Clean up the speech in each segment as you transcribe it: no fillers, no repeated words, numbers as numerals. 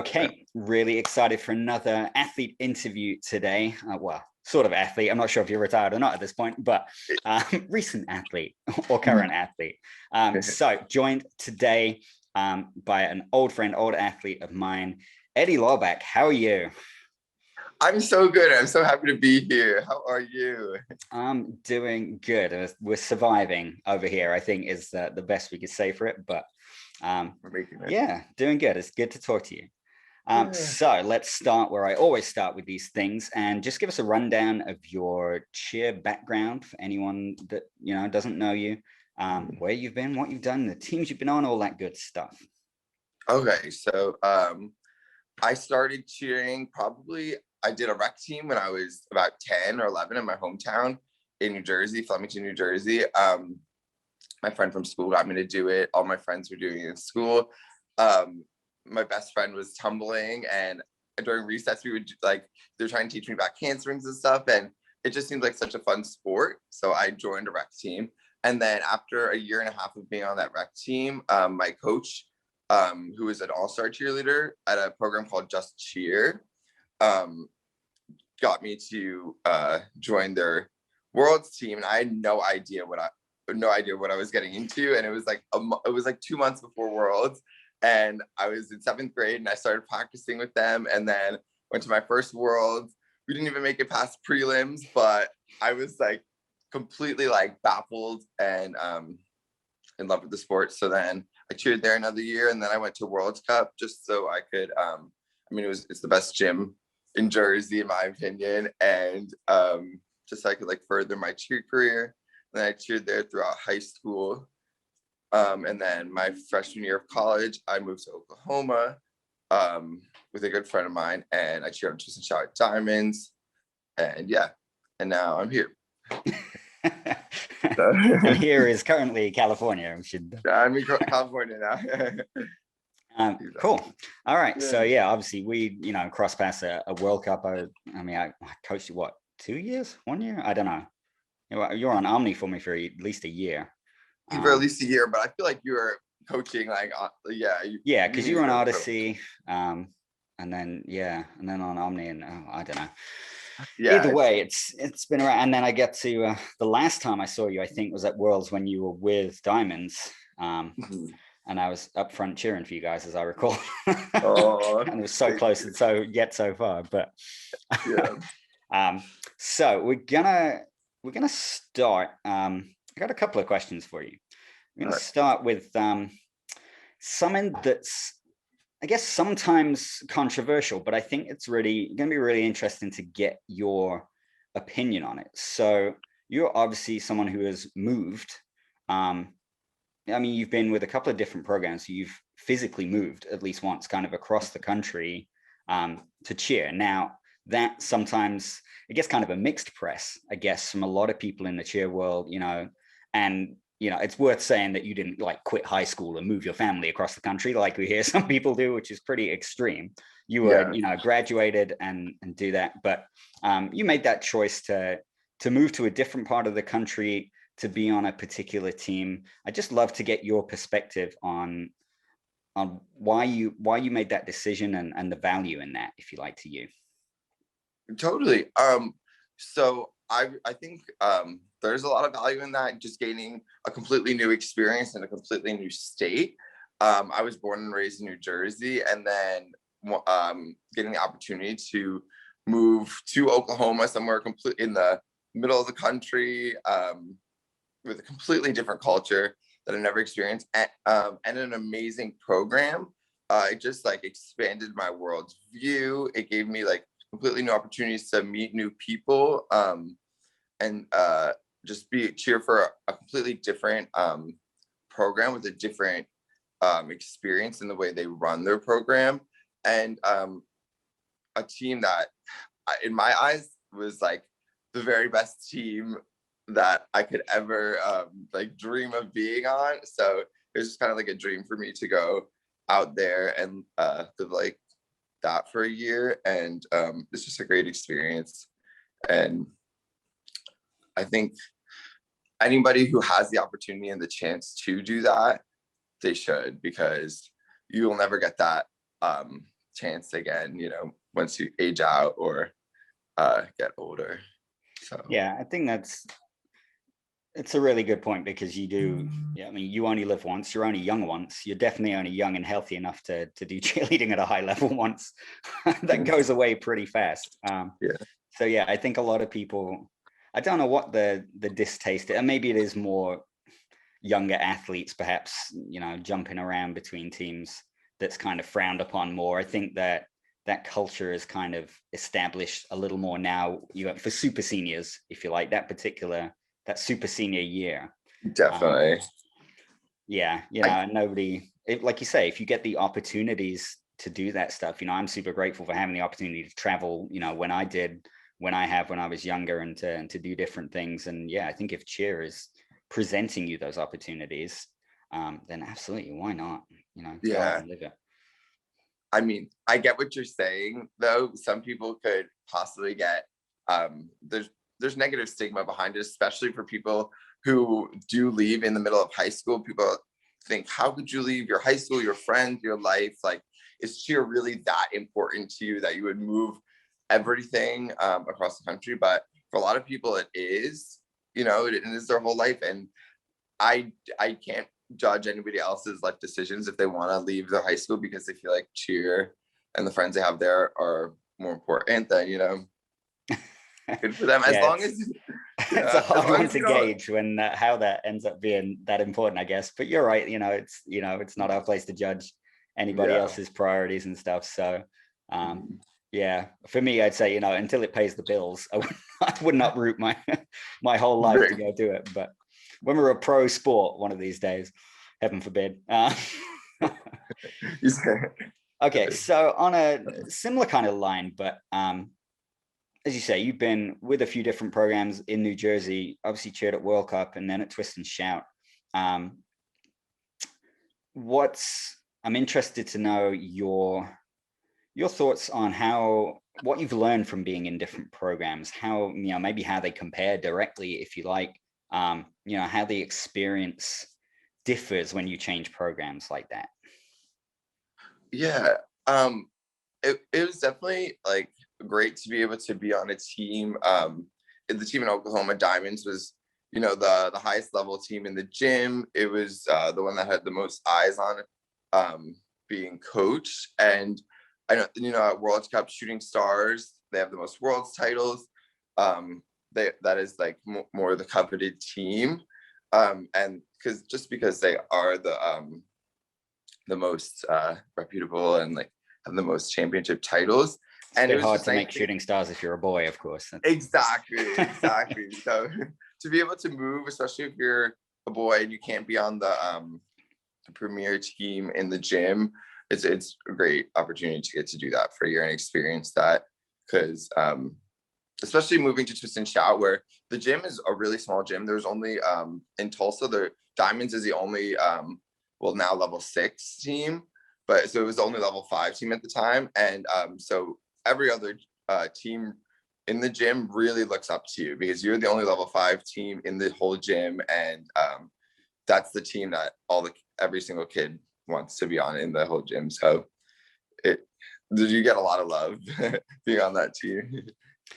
Okay, really excited for another athlete interview today. Well, sort of athlete. I'm not sure if you're retired or not at this point, but recent athlete or current athlete. So joined today by an old friend, old athlete of mine, Eddie Laubach. How are you? I'm so good. I'm so happy to be here. How are you? I'm doing good. We're surviving over here, I think is the best we could say for it. But yeah, doing good. It's good to talk to you. So let's start where I always start with these things, and just give us a rundown of your cheer background for anyone that doesn't know you, where you've been, what you've done, the teams you've been on, all that good stuff. Okay, so I started cheering I did a rec team when I was about 10 or 11 in my hometown in New Jersey, Flemington, New Jersey. My friend from school got me to do it. All my friends were doing it in school. My best friend was tumbling, and during recess we would they're trying to teach me about handsprings and stuff, and it just seemed like such a fun sport. So I joined a rec team, and then after a year and a half of being on that rec team, my coach, who is an all-star cheerleader at a program called Just Cheer, got me to join their world's team, and I had no idea what I was getting into, and it was like 2 months before Worlds. And I was in 7th grade, and I started practicing with them, and then went to my first Worlds. We didn't even make it past prelims, but I was completely baffled and in love with the sport. So then I cheered there another year, and then I went to World Cup just so I could. It's the best gym in Jersey, in my opinion, and just so I could further my cheer career. And then I cheered there throughout high school. And then my freshman year of college, I moved to Oklahoma with a good friend of mine, and I cheered on Twist and Shout Diamonds. And yeah, and now I'm here. And here is currently California. I'm in California now. Cool. All right. Yeah. So yeah, obviously we cross paths a World Cup. I coached you 2 years, 1 year? I don't know. You're on Omni for me for at least a year. For at least a year, but I feel like you were coaching because you were on Odyssey, and then on Omni, and I don't know. Yeah, either way, it's been around. And then I get to the last time I saw you, I think was at Worlds when you were with Diamonds, and I was up front cheering for you guys, as I recall. And it was so close and so far. But yeah. So we're gonna start. I got a couple of questions for you. I'm going to start with something that's, I guess, sometimes controversial, but I think it's really going to be really interesting to get your opinion on it. So you're obviously someone who has moved. You've been with a couple of different programs. So you've physically moved at least once, kind of across the country to cheer. Now, that sometimes it gets kind of a mixed press, I guess, from a lot of people in the cheer world, and it's worth saying that you didn't quit high school and move your family across the country like we hear some people do, which is pretty extreme. You were, graduated and do that, but you made that choice to move to a different part of the country to be on a particular team. I'd just love to get your perspective on why you made that decision and the value in that, if you like, to you. Totally. So I think there's a lot of value in that, just gaining a completely new experience in a completely new state. I was born and raised in New Jersey, and then getting the opportunity to move to Oklahoma, somewhere completely in the middle of the country, with a completely different culture that I never experienced, and an amazing program. It just expanded my world view. It gave me completely new opportunities to meet new people, and just cheer for a completely different program with a different experience in the way they run their program, and a team that, in my eyes, was the very best team that I could ever dream of being on. So it was just kind of a dream for me to go out there and live that for a year, and it's just a great experience. And I think anybody who has the opportunity and the chance to do that, they should, because you will never get that chance again, you know, once you age out or get older. So yeah, I think it's a really good point, because you do, yeah, I mean, you only live once, you're only young once, you're definitely only young and healthy enough to do cheerleading at a high level once. That goes away pretty fast. So yeah, I think a lot of people, I don't know what the distaste, and maybe it is more younger athletes perhaps, you know, jumping around between teams, that's kind of frowned upon more. I think that culture is kind of established a little more now, you know, for super seniors, if you like, that super senior year. Definitely. Yeah, you know, nobody, like you say, if you get the opportunities to do that stuff, you know, I'm super grateful for having the opportunity to travel, you know, when I was younger, and to do different things. And yeah, I think if cheer is presenting you those opportunities, then absolutely, why not? You know, go out and live it. I mean, I get what you're saying, though. Some people could possibly get, there's negative stigma behind it, especially for people who do leave in the middle of high school. People think, how could you leave your high school, your friends, your life? Like, is cheer really that important to you that you would move everything across the country? But for a lot of people, it is, you know, it is their whole life. And I can't judge anybody else's life decisions if they want to leave their high school because they feel like cheer and the friends they have there are more important. Then, you know, good for them. As long as it's a hard one to gauge when how that ends up being that important, I guess. But you're right, you know, it's not our place to judge anybody else's priorities and stuff. So yeah, for me, I'd say, you know, until it pays the bills, I would not root my whole life to go do it. But when we're a pro sport one of these days, heaven forbid. Okay, so on a similar kind of line, but as you say, you've been with a few different programs in New Jersey, obviously cheered at World Cup and then at Twist and Shout. I'm interested to know your thoughts on what you've learned from being in different programs, how, you know, maybe how they compare directly, if you like, you know, how the experience differs when you change programs like that. Yeah, it was definitely like great to be able to be on a team. The team in Oklahoma Diamonds was, you know, the highest level team in the gym. It was the one that had the most eyes on being coached. And I know, you know, at World Cup Shooting Stars, they have the most world's titles. That is like more the coveted team, and because they are the most reputable and like have the most championship titles. It's a bit hard to make shooting stars if you're a boy, of course. Exactly. So to be able to move, especially if you're a boy and you can't be on the premier team in the gym, it's a great opportunity to get to do that for a year and experience that. Because especially moving to Twist and Shout, where the gym is a really small gym. There's only in Tulsa, the Diamonds is the only now level 6 team, but so it was the only level 5 team at the time. And so every other team in the gym really looks up to you because you're the only level 5 team in the whole gym. And that's the team that every single kid wants to be on in the whole gym. So you get a lot of love being on that team.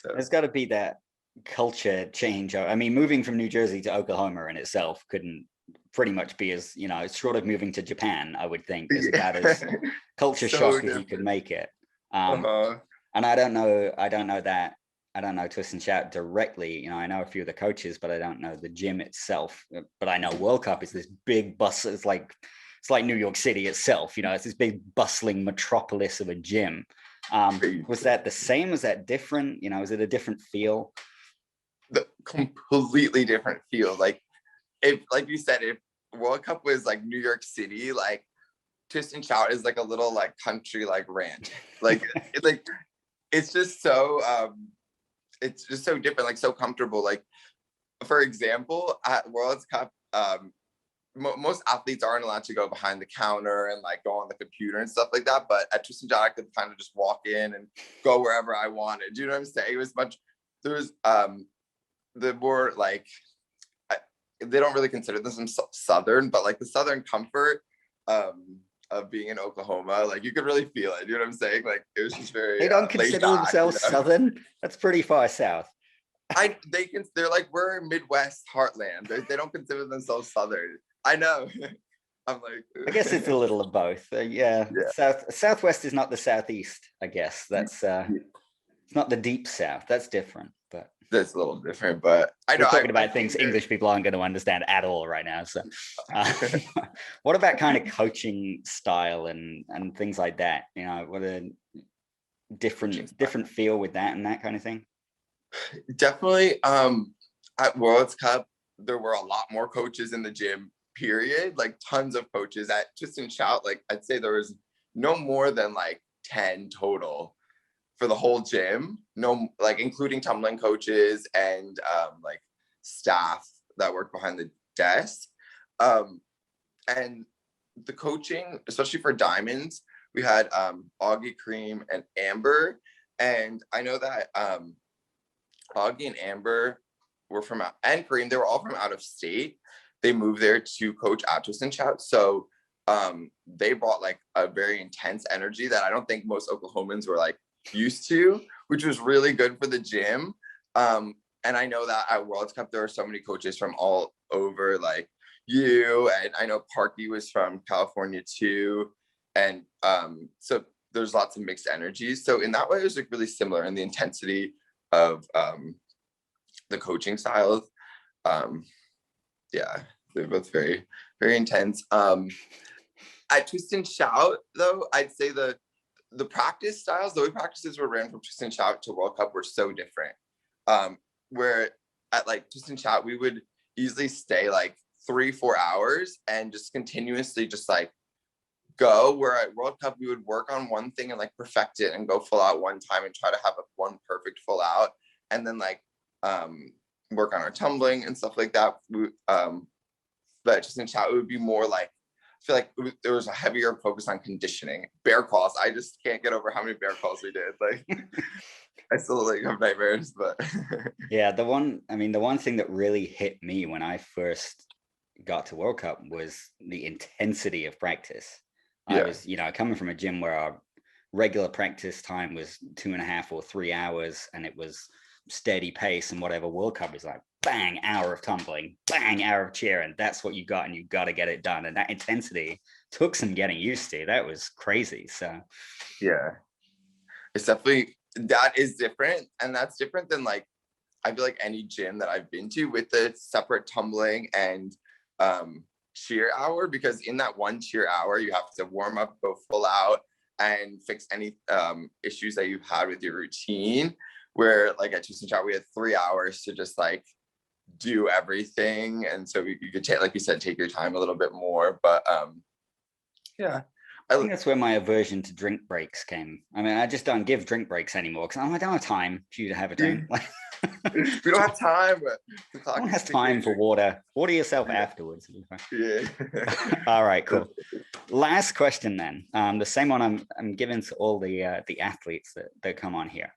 So there's got to be that culture change. I mean, moving from New Jersey to Oklahoma in itself couldn't pretty much be as, you know, it's short of moving to Japan, I would think, is about as culture so shock different as you could make it. And I don't know Twist and Shout directly. You know, I know a few of the coaches, but I don't know the gym itself. But I know World Cup is this big bus. It's like New York City itself. You know, it's this big bustling metropolis of a gym. Was that the same? Was that different? You know, is it a different feel? The completely different feel. Like you said, if World Cup was like New York City, like Twist and Shout is like a little like country like ranch. Like it's just so different, like so comfortable. Like for example, at World Cup, most athletes aren't allowed to go behind the counter and like go on the computer and stuff like that. But at Twist and Shout, I could kind of just walk in and go wherever I wanted. Do you know what I'm saying? It was there was the more like, they don't really consider this Southern, but like the Southern comfort of being in Oklahoma. Like you could really feel it. You know what I'm saying? Like it was just very They don't laid consider back, themselves Southern. That's pretty far south. They're like, we're Midwest heartland. They don't consider themselves Southern. I know. I'm like, I guess it's a little of both. Yeah. Southwest is not the Southeast, I guess. That's it's not the deep South. That's different, but that's a little different. But I know we're talking about things English people aren't going to understand at all right now. So, what about kind of coaching style and things like that? You know, what a different feel with that and that kind of thing. Definitely. At World's Cup, there were a lot more coaches in the gym. Period. Like tons of coaches. At Twist and Shout, like I'd say there was no more than like 10 total for the whole gym. No, like including tumbling coaches and like staff that work behind the desk. And the coaching, especially for diamonds, we had Augie, Cream, and Amber. And I know that Augie and Amber were from and Cream, they were all from out of state. They moved there to coach at Twist and Shout. So they brought like a very intense energy that I don't think most Oklahomans were like used to, which was really good for the gym. And I know that at World Cup, there were so many coaches from all over, like you, and I know Parky was from California too. And so there's lots of mixed energies. So in that way, it was like really similar in the intensity of the coaching styles. Yeah, they're both very, very intense. At Twist and Shout, though, I'd say the practice styles, the way practices were ran from Twist and Shout to World Cup were so different. Where at like Twist and Shout, we would easily stay like 3-4 hours and just continuously just like go, where at World Cup, we would work on one thing and like perfect it and go full out one time and try to have one perfect full out. And then like work on our tumbling and stuff like that. But just in Shout, it would be more like, I feel like there was a heavier focus on conditioning. Bear crawls, I just can't get over how many bear crawls we did. Like I still like have nightmares, but yeah, the one thing that really hit me when I first got to World Cup was the intensity of practice. I was, coming from a gym where our regular practice time was 2.5 or 3 hours, and it was steady pace, and whatever. World Cup is like bang, hour of tumbling, bang, hour of cheering. That's what you got, and you got to get it done. And that intensity took some getting used to. That was crazy. So yeah, it's definitely, that is different. And that's different than like, I feel like any gym that I've been to with the separate tumbling and cheer hour, because in that one cheer hour, you have to warm up, go full out, and fix any issues that you've had with your routine. Where like at Twist and Shout, we had 3 hours to just like do everything. And so you could take, like you said, take your time a little bit more. But yeah. I think that's where my aversion to drink breaks came. I mean, I just don't give drink breaks anymore because I don't have time for you to have a drink. We don't have time. But no one has time for water. Water yourself afterwards. Yeah. All right, cool. Last question then. The same one I'm giving to all the athletes that come on here.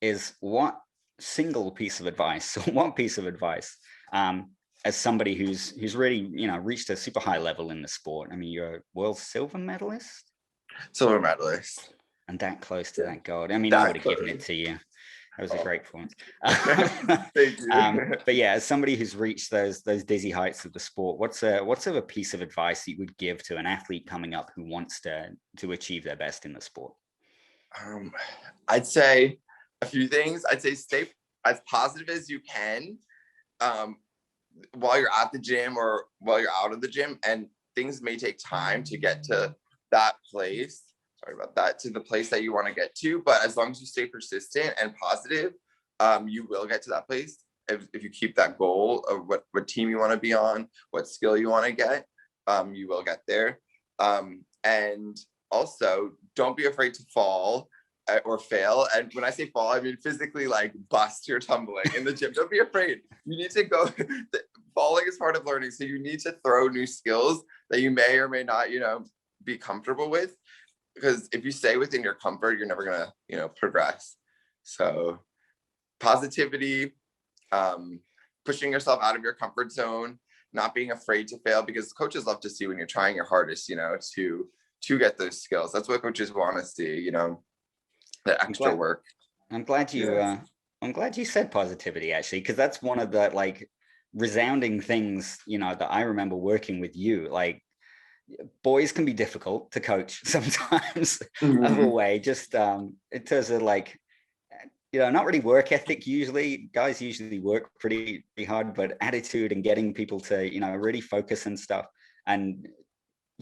Is what single piece of advice, as somebody who's really, reached a super high level in the sport. I mean, you're a world silver medalist. And that close to that gold. I mean, I would have given it to you. That was a great point. Thank you. But yeah, as somebody who's reached those dizzy heights of the sport, what's a piece of advice that you would give to an athlete coming up who wants to achieve their best in the sport? I'd say a few things. I'd say stay as positive as you can while you're at the gym or while you're out of the gym, and things may take time to get to that place. To the place that you want to get to, but as long as you stay persistent and positive, you will get to that place. If you keep that goal of what team you want to be on, what skill you want to get, you will get there. And also, don't be afraid to fall or fail. And when I say fall, I mean physically, like bust your tumbling in the gym. Don't be afraid. You need to go. Falling is part of learning, so you need to throw new skills that you may or may not, be comfortable with. Because if you stay within your comfort, you're never gonna, progress. So positivity, pushing yourself out of your comfort zone, not being afraid to fail, because coaches love to see when you're trying your hardest, to get those skills. That's what coaches want to see, the extra work. I'm glad you said positivity, actually, because that's one of the like resounding things, that I remember working with you. Like, boys can be difficult to coach sometimes. Of a way, just in terms of like, not really work ethic. Usually guys usually work pretty hard, but attitude and getting people to, really focus and stuff. And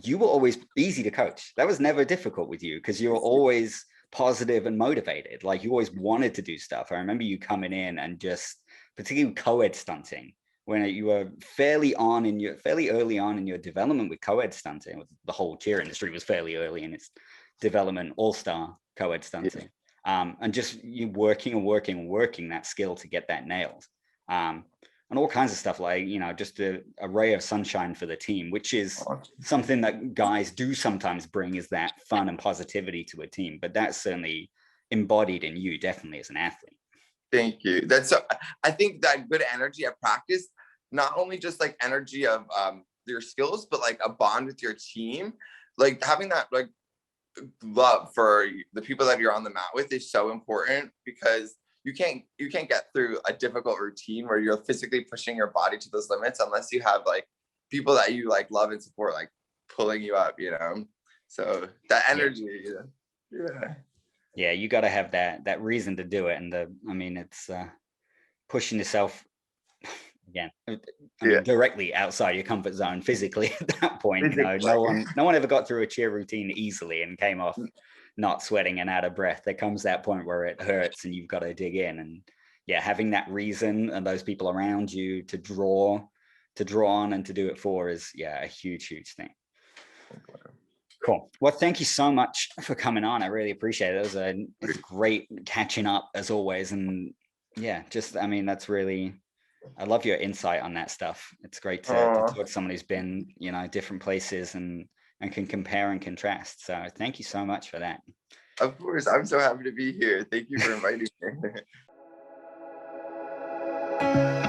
you were always easy to coach. That was never difficult with you, because you were always positive and motivated. Like, you always wanted to do stuff. I remember you coming in and just, particularly co-ed stunting, when you were fairly early on in your development with co-ed stunting. The whole cheer industry was fairly early in its development, all-star co-ed stunting. And just you working that skill to get that nailed. And all kinds of stuff, like, just a ray of sunshine for the team, which is something that guys do sometimes bring, is that fun and positivity to a team. But that's certainly embodied in you, definitely, as an athlete. Thank you. I think that good energy at practice, not only just like energy of your skills, but like a bond with your team, like having that like love for the people that you're on the mat with is so important, because you can't get through a difficult routine where you're physically pushing your body to those limits unless you have like people that you like love and support, like pulling you up, so that energy. Yeah, you got to have that reason to do it. And it's pushing yourself again, directly outside your comfort zone physically at that point. No one ever got through a cheer routine easily and came off not sweating and out of breath. There comes that point where it hurts and you've got to dig in. And having that reason and those people around you to draw on and to do it for is a huge thing. Cool. Well, thank you so much for coming on. I really appreciate it. It was great catching up as always. And that's really, I love your insight on that stuff. It's great to talk to someone who's been, different places and can compare and contrast. So thank you so much for that. Of course. I'm so happy to be here. Thank you for inviting me.